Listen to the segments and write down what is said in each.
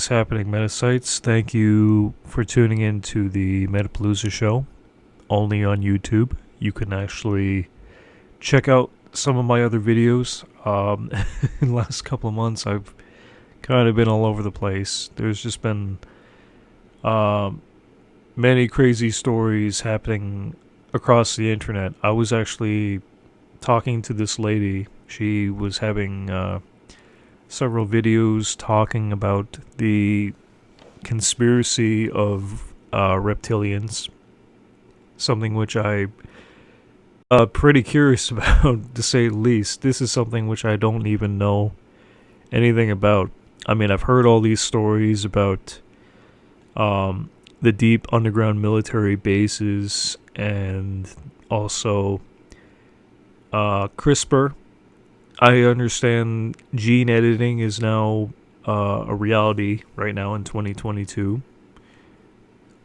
is happening, Metasites? Thank you for tuning in to the Metapalooza show, only on YouTube. You can actually check out some of my other videos. In the last couple of months, I've kind of been all over the place. There's just been many crazy stories happening across the internet. I was actually talking to this lady. She was having several videos talking about the conspiracy of reptilians, something which I pretty curious about, to say the least. This is something which I don't even know anything about. I mean, I've heard all these stories about the deep underground military bases and also CRISPR. I understand gene editing is now a reality right now in 2022.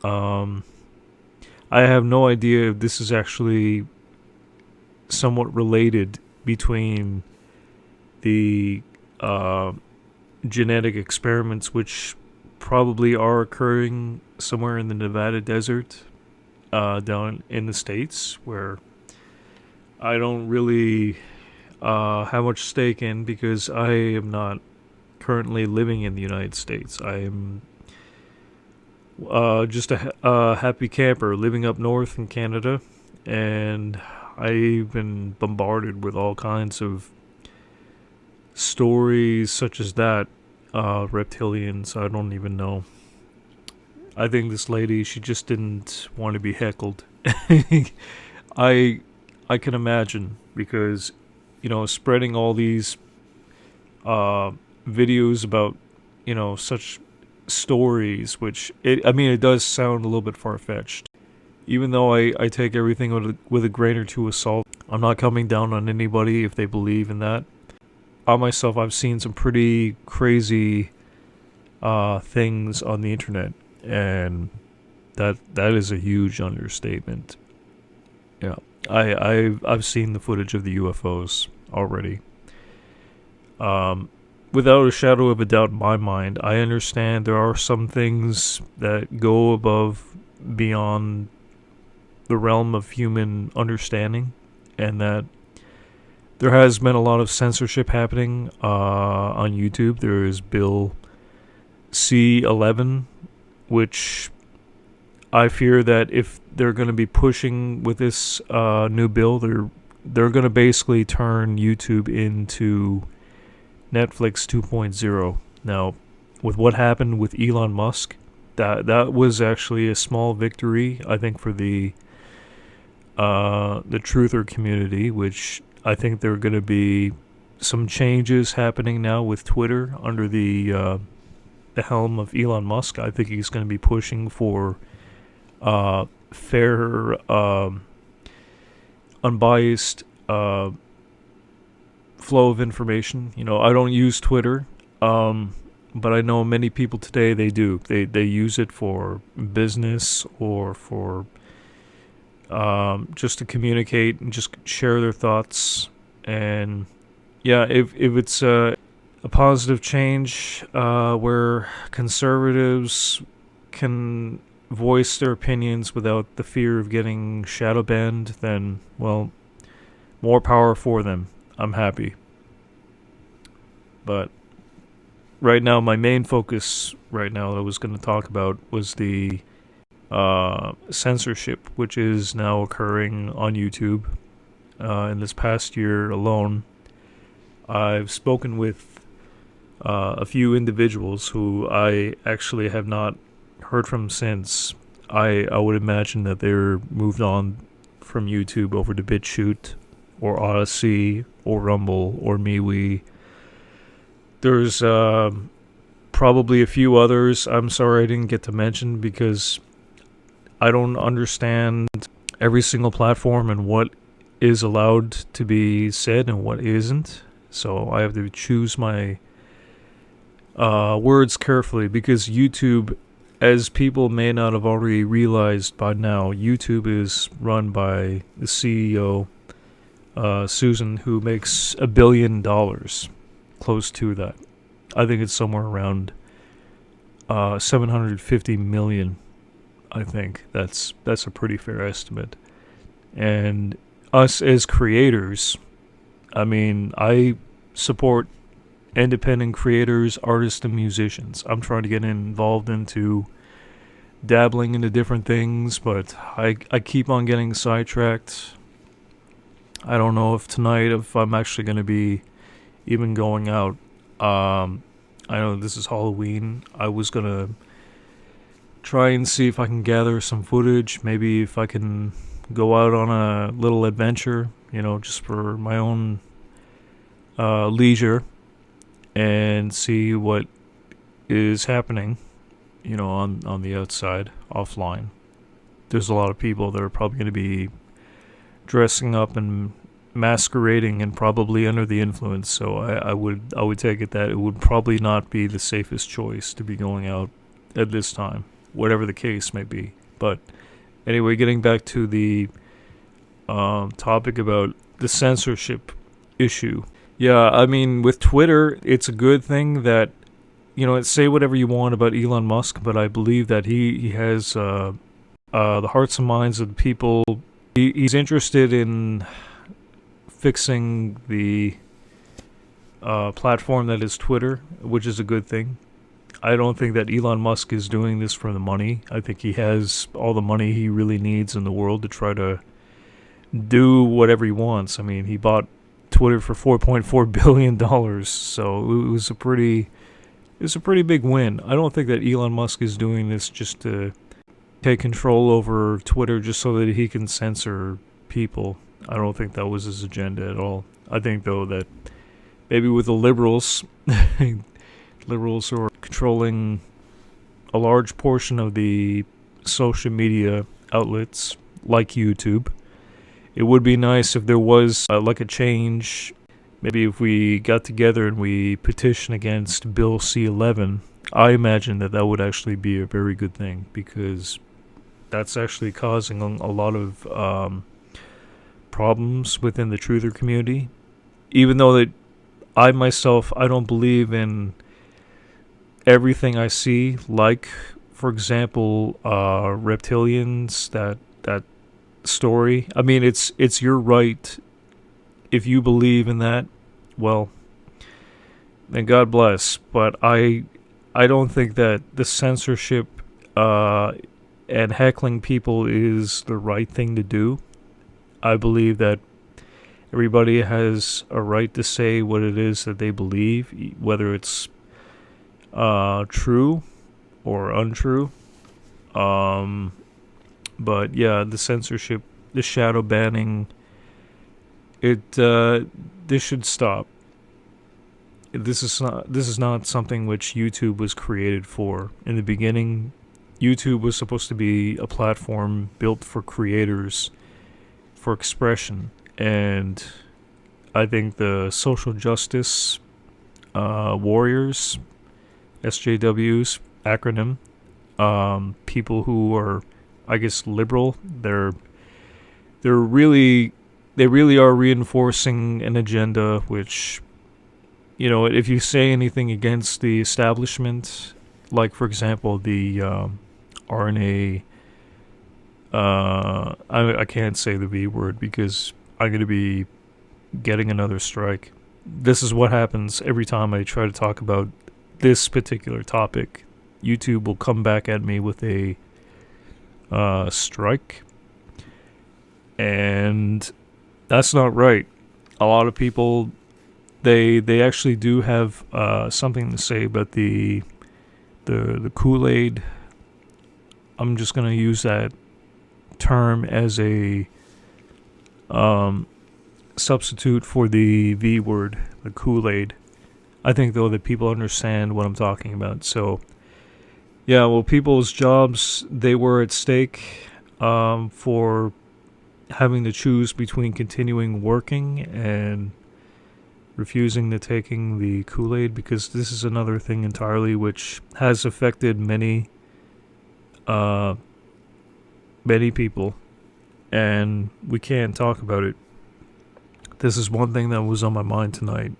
I have no idea if this is actually somewhat related between the genetic experiments which probably are occurring somewhere in the Nevada desert down in the States, where I don't really have much stake in because I am not currently living in the United States. I am just a happy camper living up north in Canada, and I've been bombarded with all kinds of stories such as that. Reptilians, I don't even know. I think this lady, she just didn't want to be heckled. I can imagine, because spreading all these videos about such stories, which it does sound a little bit far-fetched. Even though I take everything with a grain or two of salt, I'm not coming down on anybody if they believe in that. I myself, I've seen some pretty crazy things on the internet, and that is a huge understatement. Yeah, I've seen the footage of the UFOs already. Without a shadow of a doubt in my mind, I understand there are some things that go beyond the realm of human understanding, and that there has been a lot of censorship happening on YouTube. There is Bill C-11, which I fear that if they're going to be pushing with this new bill, they're going to basically turn YouTube into Netflix 2.0. Now, with what happened with Elon Musk, that was actually a small victory, I think, for the truther community, which I think there are going to be some changes happening now with Twitter under the helm of Elon Musk. I think he's going to be pushing for fair, unbiased flow of information. I don't use Twitter, but I know many people today, they do. They use it for business or for just to communicate and just share their thoughts. And yeah, if it's a positive change where conservatives can voice their opinions without the fear of getting shadow banned, then, well, more power for them. I'm happy. But right now, my main focus right now that I was going to talk about was the censorship, which is now occurring on YouTube. In this past year alone, I've spoken with a few individuals who I actually have not heard from since. I would imagine that they're moved on from YouTube over to BitChute or Odyssey or Rumble or MeWe. There's probably a few others I'm sorry I didn't get to mention, because I don't understand every single platform and what is allowed to be said and what isn't. So I have to choose my words carefully, because YouTube, as people may not have already realized by now, YouTube is run by the CEO, Susan, who makes $1 billion, close to that. I think it's somewhere around $750 million. I think that's a pretty fair estimate. And us as creators, I mean, I support independent creators, artists, and musicians. I'm trying to get involved into dabbling into different things, but I keep on getting sidetracked. I don't know if I'm actually going to be even going out. I know this is Halloween. I was going to try and see if I can gather some footage. Maybe if I can go out on a little adventure, just for my own leisure, and see what is happening, on the outside, offline. There's a lot of people that are probably going to be dressing up and masquerading and probably under the influence. So I would take it that it would probably not be the safest choice to be going out at this time, whatever the case may be. But anyway, getting back to the topic about the censorship issue. Yeah, I mean, with Twitter, it's a good thing that, say whatever you want about Elon Musk, but I believe that he has the hearts and minds of the people. He's interested in fixing the platform that is Twitter, which is a good thing. I don't think that Elon Musk is doing this for the money. I think he has all the money he really needs in the world to try to do whatever he wants. I mean, he bought Twitter for $4.4 billion, so it was a pretty big win. I don't think that Elon Musk is doing this just to take control over Twitter just so that he can censor people. I don't think that was his agenda at all. I think, though, that maybe with the liberals, liberals who are controlling a large portion of the social media outlets like YouTube, it would be nice if there was like a change. Maybe if we got together and we petition against Bill C-11, I imagine that would actually be a very good thing, because that's actually causing a lot of problems within the truther community. Even though that I myself, I don't believe in everything I see, like, for example, reptilians, that story. I mean, it's your right. If you believe in that, well, then God bless. But I don't think that the censorship and heckling people is the right thing to do. I believe that everybody has a right to say what it is that they believe, whether it's true or untrue. But yeah, the censorship, the shadow banning, this should stop. This is not something which YouTube was created for. In the beginning, YouTube was supposed to be a platform built for creators, for expression, and I think the social justice warriors, SJWs acronym, people who are, I guess, liberal, they really are reinforcing an agenda which, if you say anything against the establishment, like, for example, the RNA, I can't say the V word because I'm going to be getting another strike. This is what happens every time I try to talk about this particular topic. YouTube will come back at me with a strike, and that's not right. A lot of people, they actually do have something to say about the Kool-Aid. I'm just gonna use that term as a substitute for the V word, the Kool-Aid. I think, though, that people understand what I'm talking about. So yeah, well, people's jobs, they were at stake for having to choose between continuing working and refusing to taking the Kool-Aid, because this is another thing entirely which has affected many people, and we can't talk about it. This is one thing that was on my mind tonight.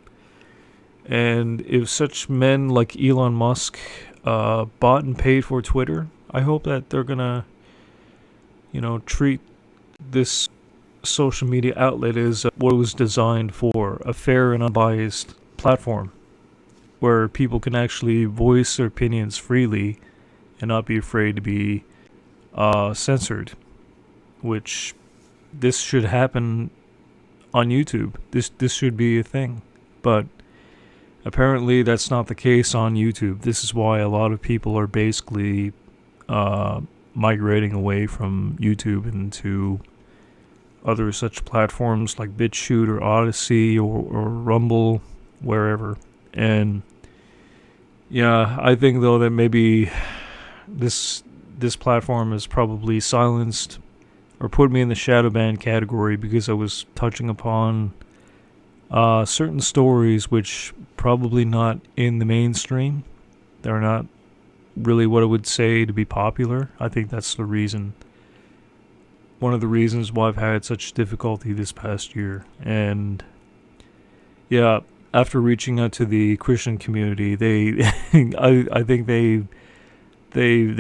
And if such men like Elon Musk bought and paid for Twitter. I hope that they're gonna, treat this social media outlet as what it was designed for, a fair and unbiased platform where people can actually voice their opinions freely and not be afraid to be censored, which this should happen on YouTube. This should be a thing. But apparently that's not the case on YouTube. This is why a lot of people are basically migrating away from YouTube into other such platforms like BitChute or Odyssey or Rumble, wherever. And yeah, I think though that maybe this platform has probably silenced or put me in the shadow ban category because I was touching upon certain stories which probably not in the mainstream. They're not really what I would say to be popular. I think that's the reason. One of the reasons why I've had such difficulty this past year. And yeah, after reaching out to the Christian community, they I think they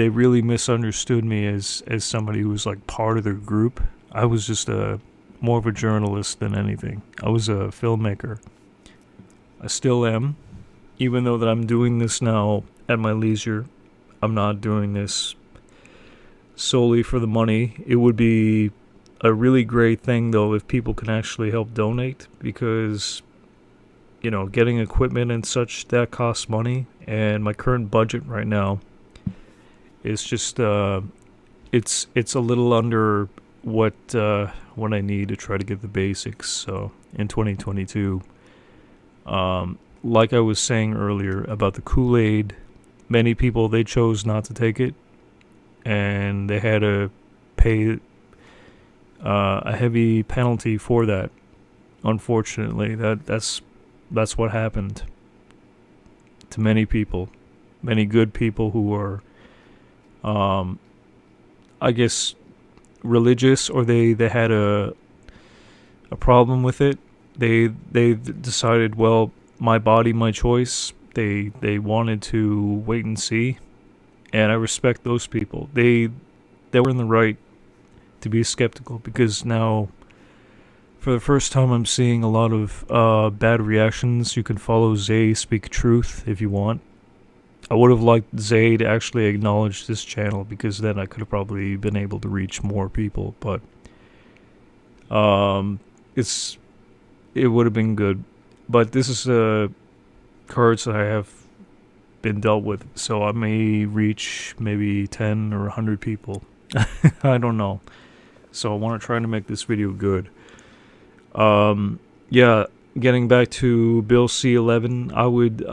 really misunderstood me as somebody who was like part of their group. I was just more of a journalist than anything. I was a filmmaker. I still am, even though that I'm doing this now at my leisure. I'm not doing this solely for the money. It would be a really great thing though if people can actually help donate, because getting equipment and such, that costs money, and my current budget right now is just it's a little under what I need to try to get the basics. So in 2022, like I was saying earlier about the Kool-Aid, many people, they chose not to take it, and they had to pay a heavy penalty for that. Unfortunately, that's what happened to many people, many good people who are, I guess, religious, or they had a problem with it. They decided, well, my body, my choice. They wanted to wait and see, and I respect those people. They were in the right to be skeptical, because now, for the first time, I'm seeing a lot of bad reactions. You can follow Zay Speak Truth if you want. I would have liked Zay to actually acknowledge this channel, because then I could have probably been able to reach more people. But it would have been good. But this is cards that I have been dealt with, so I may reach maybe 10 or 100 people. I don't know. So I want to try to make this video good. Yeah, getting back to Bill C-11, I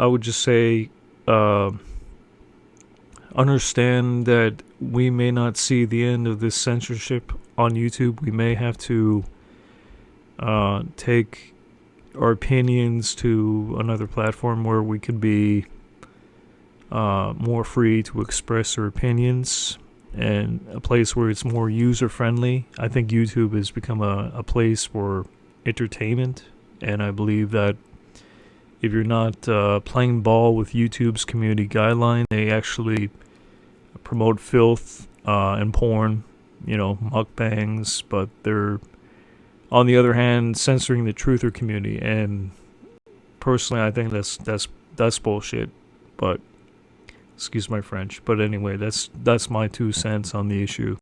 would just say, understand that we may not see the end of this censorship on YouTube. We may have to take our opinions to another platform where we could be more free to express our opinions, and a place where it's more user friendly. I think YouTube has become a place for entertainment, and I believe that if you're not playing ball with YouTube's community guideline, they actually promote filth and porn, mukbangs, but they're, on the other hand, censoring the truther community. And personally, I think that's bullshit. But excuse my French. But anyway, that's my 2 cents on the issue.